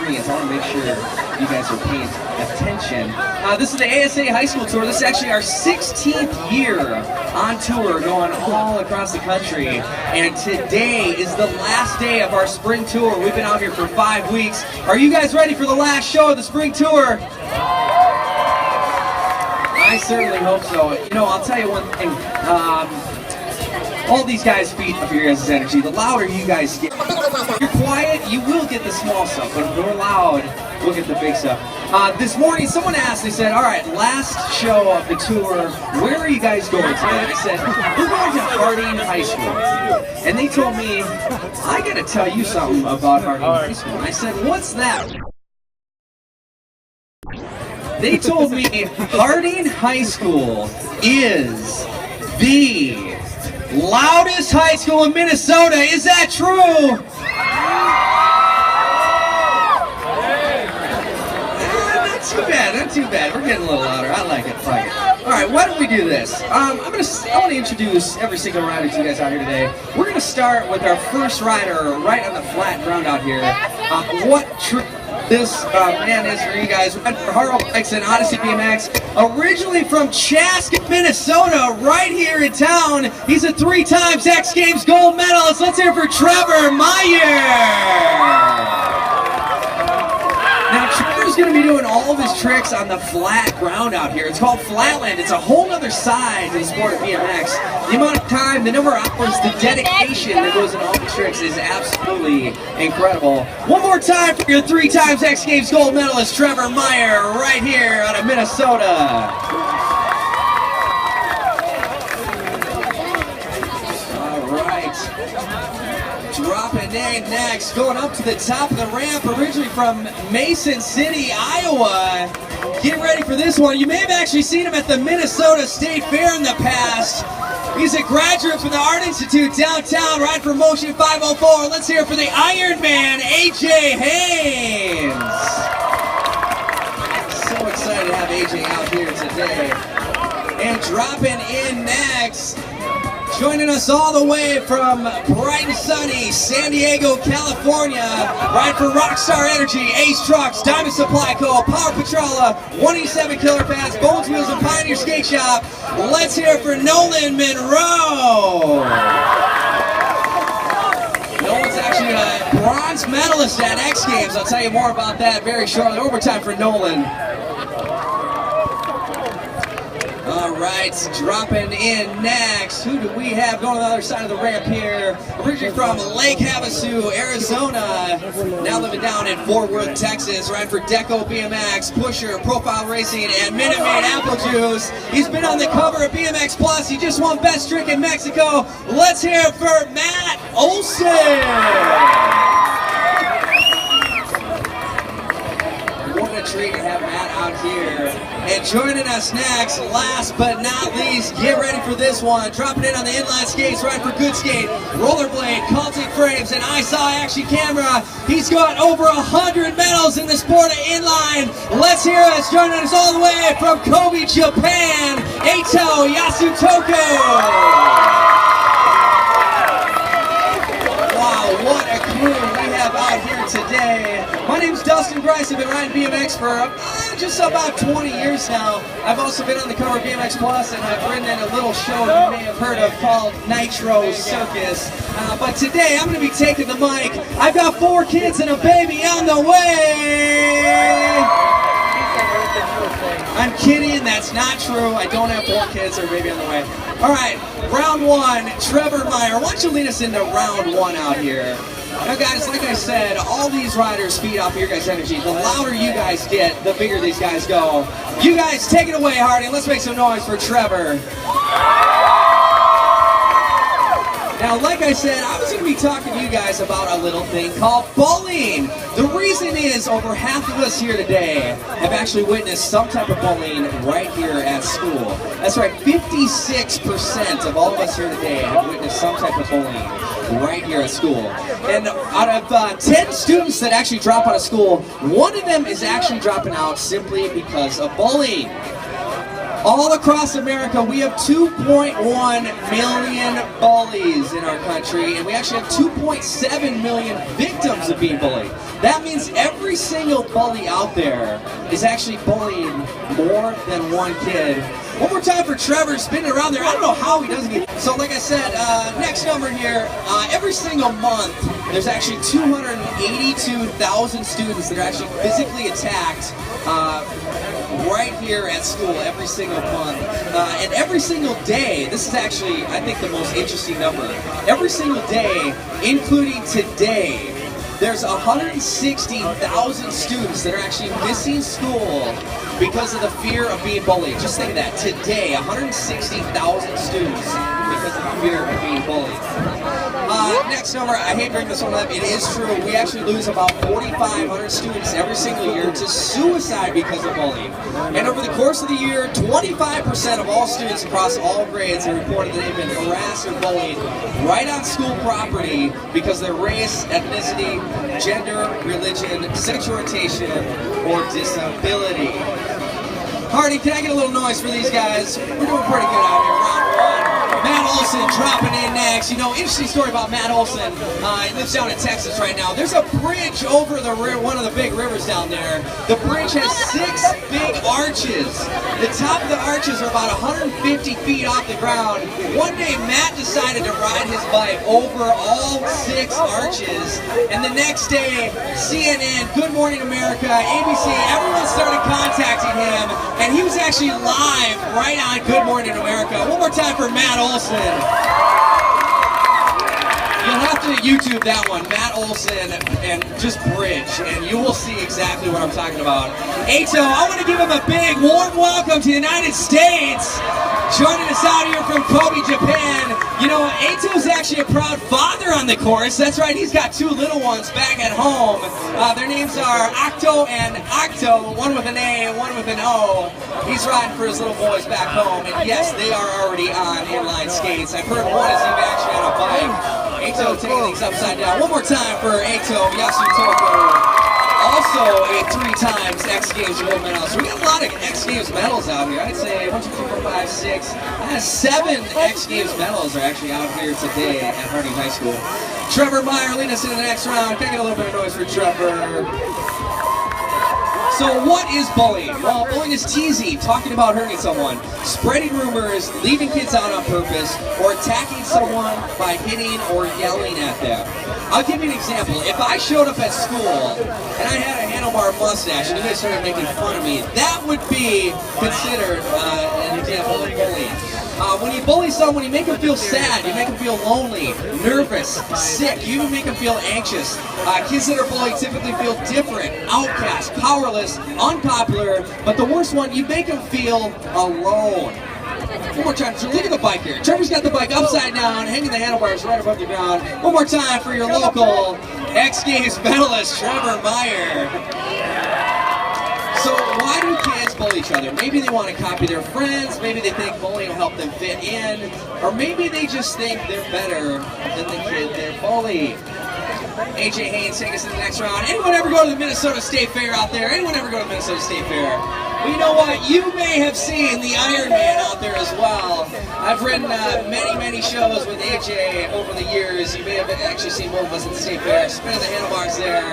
audience. I want to make sure you guys are paying attention. This is the ASA High School Tour. This is actually our 16th year on tour, going all across the country. And today is the last day of our spring tour. We've been out here for 5 weeks. Are you guys ready for the last show of the spring tour? I certainly hope so. You know, I'll tell you one thing. All these guys feed off your guys' energy. The louder you guys get, if you're quiet, you will get the small stuff. But if you're loud, we'll get the big stuff. This morning, someone asked, they said, all right, last show of the tour, where are you guys going today? I said, we're going to Harding High School. And they told me, I got to tell you something about Harding High School. I said, what's that? They told me Harding High School is the loudest high school in Minnesota. Is that true? Not too bad, not too bad. We're getting a little louder. I like it. All right, why don't we do this? I want to introduce every single rider to you guys out here today. We're going to start with our first rider right on the flat ground out here. This man is for you guys. For Harlow Bikes and Odyssey BMX, originally from Chaska, Minnesota, right here in town. He's a 3-time X Games gold medalist. Let's hear it for Trevor Meyer. Now, Trevor's going to be doing all of his tricks on the flat ground out here. It's called Flatland. It's a whole other side to the sport of BMX. The amount of time, the number of hours, the dedication that goes into all the tricks is absolutely incredible. One more time for your 3-time X Games gold medalist, Trevor Meyer, right here out of Minnesota. All right. Dropping in next, going up to the top of the ramp, originally from Mason City, Iowa. Get ready for this one. You may have actually seen him at the Minnesota State Fair in the past. He's a graduate from the Art Institute downtown, right for Motion 504. Let's hear it for the Iron Man, AJ Haynes. So excited to have AJ out here today. And dropping in next, joining us all the way from bright and sunny San Diego, California, right for Rockstar Energy, Ace Trucks, Diamond Supply Co., Power Patrola, 187 Killer Pads, Bones Wheels, and Pioneer Skate Shop. Let's hear it for Nolan Monroe. Nolan's actually a bronze medalist at X Games. I'll tell you more about that very shortly. Overtime for Nolan. All right, dropping in next. Who do we have going to the other side of the ramp here? Originally from Lake Havasu, Arizona. Now living down in Fort Worth, Texas. Right for Deco BMX, Pusher, Profile Racing, and Minute Maid Apple Juice. He's been on the cover of BMX Plus. He just won Best Trick in Mexico. Let's hear it for Matt Olson. What a treat to have Matt out here. And joining us next, last but not least, get ready for this one. Dropping in on the inline skates, right for Good Skate, Rollerblade, Cultic Frames, and I Saw Action Camera. He's got over 100 medals in the sport of inline. Let's hear us, joining us all the way from Kobe, Japan, Eito Yasutoko. Wow, what a crew we have out here today. My name's Dustin Grice. I've been riding BMX for just about 20 years now. I've also been on the cover of BMX Plus, and I've ridden in a little show you may have heard of called Nitro Circus. But today I'm going to be taking the mic. I've got 4 kids and a baby on the way. I'm kidding, that's not true. I don't have 4 kids or a baby on the way. All right, round 1, Trevor Meyer. Why don't you lead us into round 1 out here? Now guys, like I said, all these riders feed off your guys' energy. The louder you guys get, the bigger these guys go. You guys take it away, Harding. Let's make some noise for Trevor. Now, like I said, I was going to be talking to you guys about a little thing called bullying. The reason is over half of us here today have actually witnessed some type of bullying right here at school. That's right, 56% of all of us here today have witnessed some type of bullying right here at school. And out of 10 students that actually drop out of school, 1 of them is actually dropping out simply because of bullying. All across America, we have 2.1 million bullies in our country, and we actually have 2.7 million victims of being bullied. That means every single bully out there is actually bullying more than one kid. One more time for Trevor spinning around there. I don't know how he doesn't get. So like I said, next number here, every single month, there's actually 282,000 students that are actually physically attacked right here at school every single month. And every single day, this is actually, I think, the most interesting number. Every single day, including today, there's 160,000 students that are actually missing school because of the fear of being bullied. Just think of that. Today, 160,000 students because of the fear of being bullied. Next number, I hate bringing this one up, it is true. We actually lose about 4,500 students every single year to suicide because of bullying. And over the course of the year, 25% of all students across all grades have reported that they've been harassed or bullied right on school property because of their race, ethnicity, gender, religion, sexual orientation, or disability. Hardy, can I get a little noise for these guys? We're doing pretty good out here. Round one. Matt Olson dropping in next. You know, interesting story about Matt Olson. He lives down in Texas right now. There's a bridge over the one of the big rivers down there. The bridge has 6 big arches. The top of the arches are about 150 feet off the ground. One day, Matt decided to ride his bike over all 6 arches. And the next day, CNN, Good Morning America, ABC, everyone started contacting him. And he was actually live right on Good Morning America. One more time for Matt Olson. You'll have to YouTube that one, Matt Olson and just bridge, and you will see exactly what I'm talking about. Ato, I want to give him a big warm welcome to the United States. Joining us out here from Kobe, Japan. You know, Ato's actually a proud father on the course. That's right, he's got 2 little ones back at home. Their names are Octo and Octo, one with an A and one with an O. He's riding for his little boys back home, and yes, they are already on inline skates. I've heard one is even actually on a bike. Ato taking things upside down. One more time for Ato Yasutoko. Also a 3 times X Games gold medalist. We got a lot of X Games medals out here. I'd say 1, 2, 3, 4, 5, 6. 7 X Games medals are actually out here today at Harding High School. Trevor Meyer leading us into the next round. Can I get a little bit of noise for Trevor? So what is bullying? Well, bullying is teasing, talking about hurting someone, spreading rumors, leaving kids out on purpose, or attacking someone by hitting or yelling at them. I'll give you an example. If I showed up at school and I had a handlebar mustache and you guys started making fun of me, that would be considered an example of bullying. When you bully someone, you make them feel sad, you make them feel lonely, nervous, sick, you even make them feel anxious. Kids that are bullied typically feel different, outcast, powerless, unpopular, but the worst one, you make them feel alone. One more time, look at the bike here. Trevor's got the bike upside down, hanging the handlebars right above the ground. One more time for your local X Games medalist, Trevor Meyer. So why do kids bully each other? Maybe they want to copy their friends, maybe they think bullying will help them fit in, or maybe they just think they're better than the kid they're bullying. AJ Haynes, take us to the next round. Anyone ever go to the Minnesota State Fair out there? Anyone ever go to the Minnesota State Fair? Well, you know what? You may have seen the Iron Man out there as well. I've ridden many shows with AJ over the years. You may have actually seen both of us at the State Fair, spinning the handlebars there.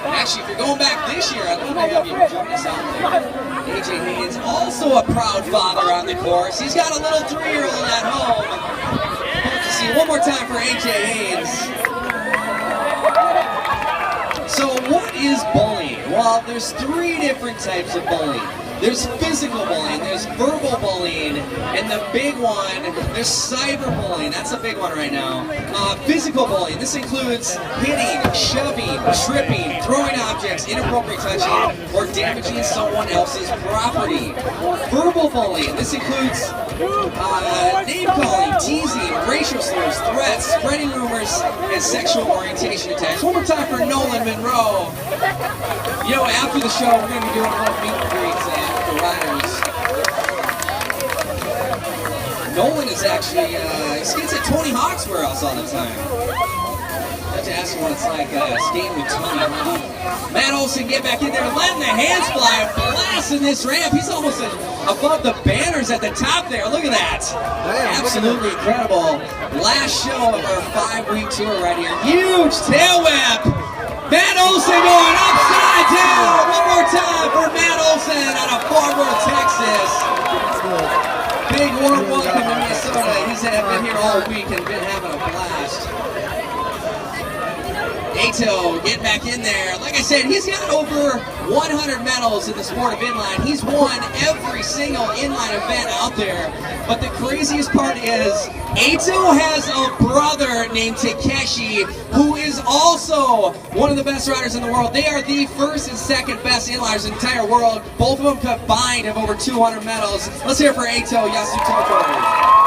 Actually, if you're going back this year, I'd love to have you join us out there. AJ Haynes, also a proud father on the course. He's got a little 3-year-old at home. Hope to see one more time for AJ Haynes. So what is bullying? Well, there's 3 different types of bullying. There's physical bullying, there's verbal bullying, and the big one, there's cyberbullying. That's a big one right now. Physical bullying, this includes hitting, shoving, tripping, throwing objects, inappropriate touching, or damaging someone else's property. Verbal bullying, this includes name-calling, teasing, racial slurs, threats, spreading rumors, and sexual orientation attacks. One more time for Nolan Monroe. You know, after the show, we're going to be doing a little meet and greets for riders. Nolan is actually, he skates at Tony Hawk's warehouse all the time. I have to ask him what it's like skating with Tony Hawk. Matt Olson, get back in there, letting the hands fly, blasting this ramp. He's almost above the banners at the top there. Look at that. Absolutely incredible. Last show of our 5-week tour right here. Huge tail whip. Matt Olson going upside down. One more time for Matt Olson out of Fort Worth, Texas. Big warm welcome to Minnesota. He's been here all week and been having a blast. Ato getting back in there. Like I said, he's got over 100 medals in the sport of inline. He's won every single inline event out there. But the craziest part is Ato has a brother named Takeshi who is also one of the best riders in the world. They are the first and second best inliners in the entire world. Both of them combined have over 200 medals. Let's hear it for Ato Yasutoko.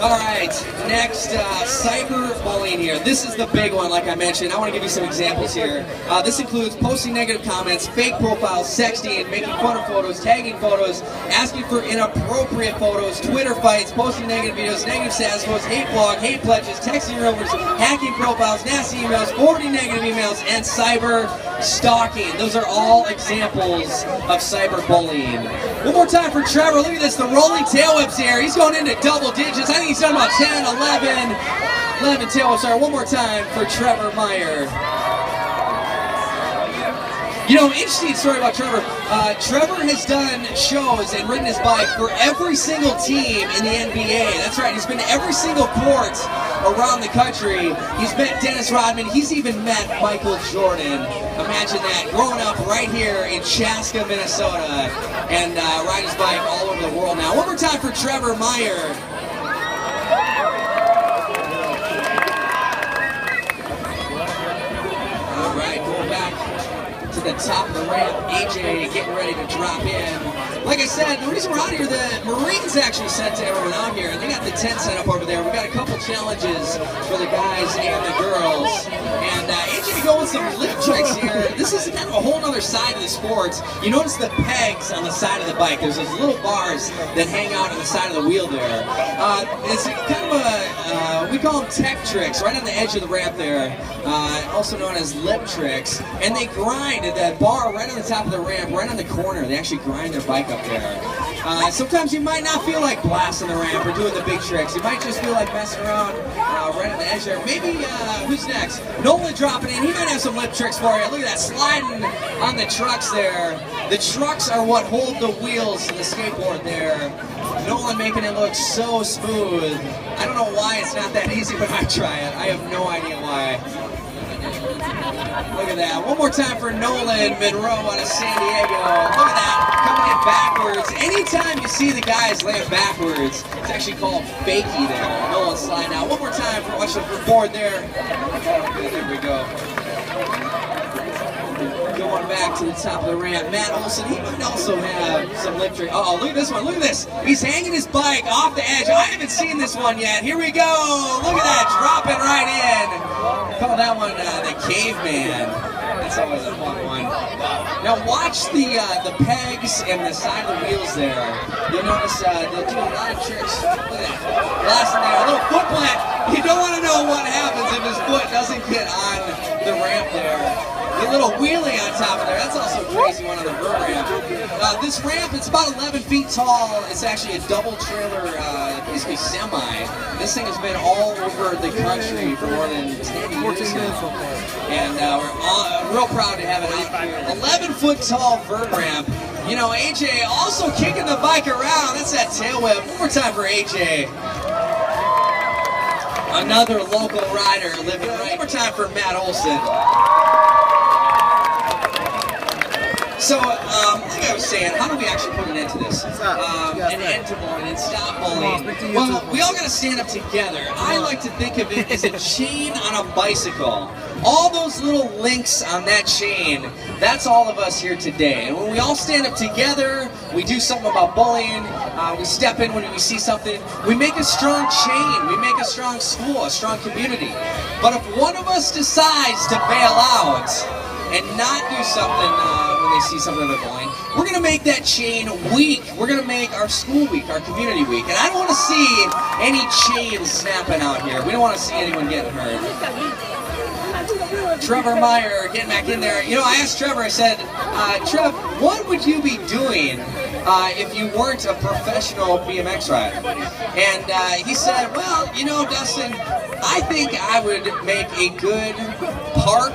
All right, next, cyber bullying here. This is the big one, like I mentioned. I want to give you some examples here. This includes posting negative comments, fake profiles, sexting, making fun of photos, tagging photos, asking for inappropriate photos, Twitter fights, posting negative videos, negative status posts, hate blog, hate pledges, texting rumors, hacking profiles, nasty emails, forwarding negative emails, and cyber stalking. Those are all examples of cyber bullying. One more time for Trevor. Look at this, the rolling tail whips here. He's going into double digits. I think he's done about 10, 11 tail whips. One more time for Trevor Meyer. You know, interesting story about Trevor. Trevor has done shows and ridden his bike for every single team in the NBA. That's right, he's been to every single court around the country. He's met Dennis Rodman. He's even met Michael Jordan. Imagine that, growing up right here in Chaska, Minnesota, and ride his bike all over the world now. One more time for Trevor Meyer. All right, going back to the top of the ramp. AJ getting ready to drop in. Like I said, the reason we're out here, the Marines actually sent to everyone out here, and they got the tent set up over there. We got a couple challenges for the guys and the girls. And AJ going with some lip tricks here. This is kind of a whole other side of the sport. You notice the pegs on the side of the bike. There's those little bars that hang out on the side of the wheel there. It's kind of a, we call them tech tricks, right on the edge of the ramp there, also known as lip tricks. And they grind at that bar right on the top of the ramp, right on the corner. They actually grind their bike up there. Sometimes you might not feel like blasting the ramp or doing the big tricks. You might just feel like messing around right on the edge there. Maybe, who's next? Nolan dropping in. He might have some lip tricks for you. Look at that, sliding on the trucks there. The trucks are what hold the wheels to the skateboard there. Nolan making it look so smooth. I don't know why it's not that easy, but I try it. I have no idea why. Look at that. One more time for Nolan Monroe out of San Diego. Look at that. Coming in backwards. Anytime you see the guys land backwards, it's actually called fakie there. Nolan sliding out. One more time for watch the board there. There we go. Going back to the top of the ramp. Matt Olson, he might also have some lip trick. Uh-oh, look at this one. Look at this. He's hanging his bike off the edge. I haven't seen this one yet. Here we go. Look at that. Dropping right in. Call that one the caveman. That's always a fun one. Now watch the pegs and the side of the wheels there. You'll notice they'll do a lot of tricks. Look at that. Last one there. A little foot plant. You don't want to know what happens if his foot doesn't get on the ramp there. A little wheelie on top of there. That's also a crazy one on the vert ramp. This ramp, it's about 11 feet tall. It's actually a double trailer, basically semi. This thing has been all over the country for more than 10 years now. And we're real proud to have it out here. 11-foot tall vert ramp. You know, AJ also kicking the bike around. That's that tail whip. One more time for AJ. Another local rider living right. One more time for Matt Olson. So, like I was saying, how do we actually put an end to this? An end to bullying and stop bullying. Well, we all got to stand up together. I like to think of it as a chain on a bicycle. All those little links on that chain, that's all of us here today. And when we all stand up together, we do something about bullying, we step in when we see something, we make a strong chain, we make a strong school, a strong community. But if one of us decides to bail out and not do something when they see something they're bullying, we're going to make that chain weak. We're going to make our school weak, our community weak. And I don't want to see any chains snapping out here. We don't want to see anyone getting hurt. Trevor Meyer getting back in there. You know, I asked Trevor, I said, Trev, what would you be doing if you weren't a professional BMX rider? And he said, well, you know, Dustin, I think I would make a good park